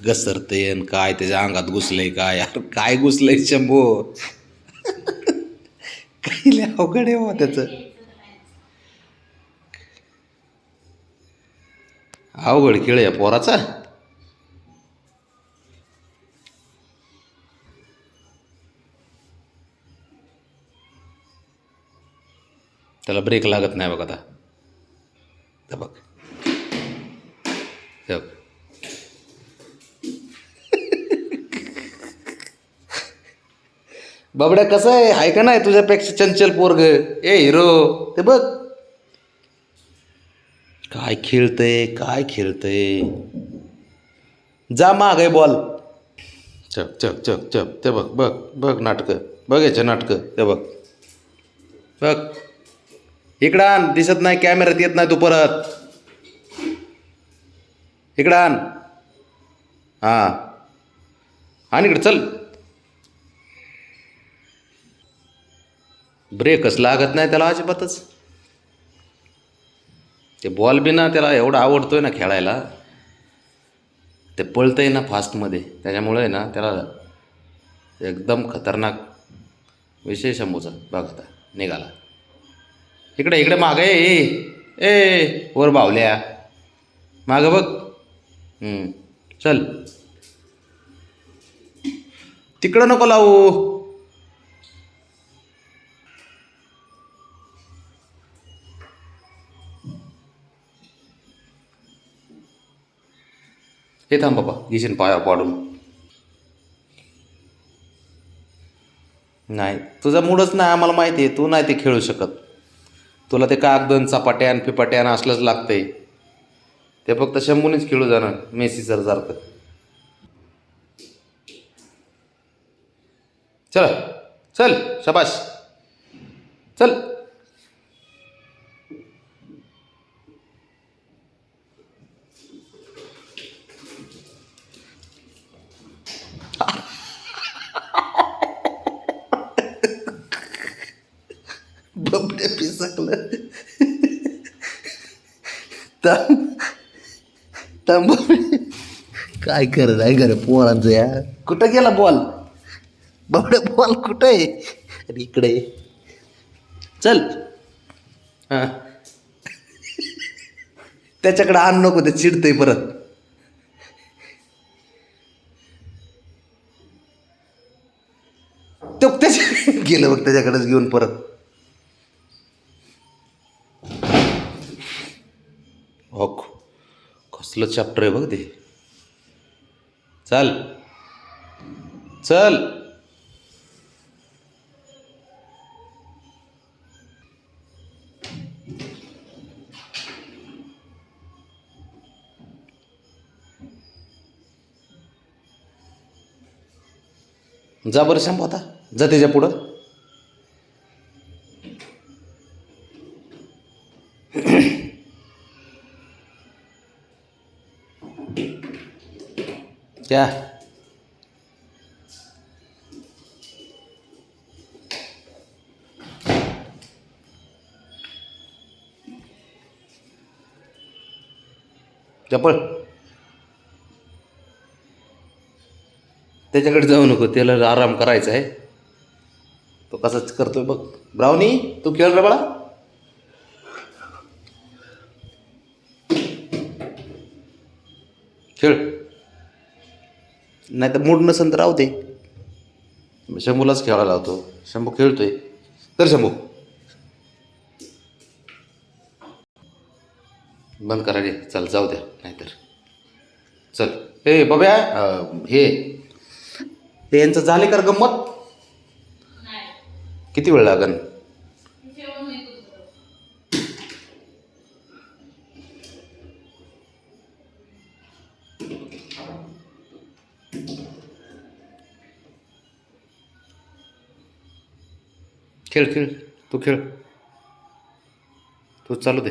घसरते आणि काय त्याच्या अंगात घुसलंय काय यार, काय घुसलंय शंभू. काही लय अवघड आहे हो त्याचं. अवघड खेळ आहे पोराचा. त्याला ब्रेक लागत नाही बघ आता. हे बघ, हे बघ. बाबड्या कसं आहे का नाही तुझ्यापेक्षा चंचल पोरग ए हिरो. ते बघ काय खेळतय काय खेळतय. जा माग आहे बॉल. चप चप चप चप ते बघ बघ बघ नाटकं बघ याचे नाटकं ते बघ बघ. इकडं आण, दिसत नाही कॅमेऱ्यात येत नाही तू परत. इकडं आण. हां आणि इकडं चल. ब्रेकच लागत नाही त्याला अजिबातच. ते बॉल बी ना त्याला एवढा आवडतोय ना खेळायला. ते पळतंय ना फास्टमध्ये त्याच्यामुळे आहे ना त्याला एकदम खतरनाक विषय शंभूचा. बघ आता निघाला. इकडे इकडे मागं ए ए वर बावल्या मागं बघ. चल तिकडं नको लावू. हे थांब बाबा घेशील पाया पाडून. नाही तुझा मूडच नाही आम्हाला माहिती आहे. तू नाही ते खेळू शकत. तुला ते कागदन चपाट्यान फिपाट्यान असलंच लागतंय. ते फक्त शंभूनेच खेळू जाणं मेसी सर सारखं. चल चल शाबास चल. बबड्या पिसकलं. थांब काय करत आहे घरे पोरांचं या. कुठं गेला बॉल. बबड्या बॉल कुठं आहे. अरे इकडे चल. हां त्याच्याकडे आण नको ते चिडतंय परत. तो त्याच्या गेलं बघ त्याच्याकडेच घेऊन परत. हो कसलं चॅप्टर आहे बघ ते. चल चल. जा बरं शंभू आता जा त्याच्या पुढं. क्या चपळ त्याच्याकडे जाऊ नको. त्याला आराम करायचा आहे. तो कसाच करतोय बघ. ब्राउनी तू खेळ रे बाळा. खेळ नाही तर मूड नसेल तर राहू दे. शंभूलाच खेळायला लावतो. शंभू खेळतोय तर शंभू बंद करा रे. चल जाऊ द्या नाहीतर. चल हे बघ्या हे ते यांचं झाले कर गंमत. किती वेळ लागन. खेळ खेळ तू खेळ. तू चालू दे.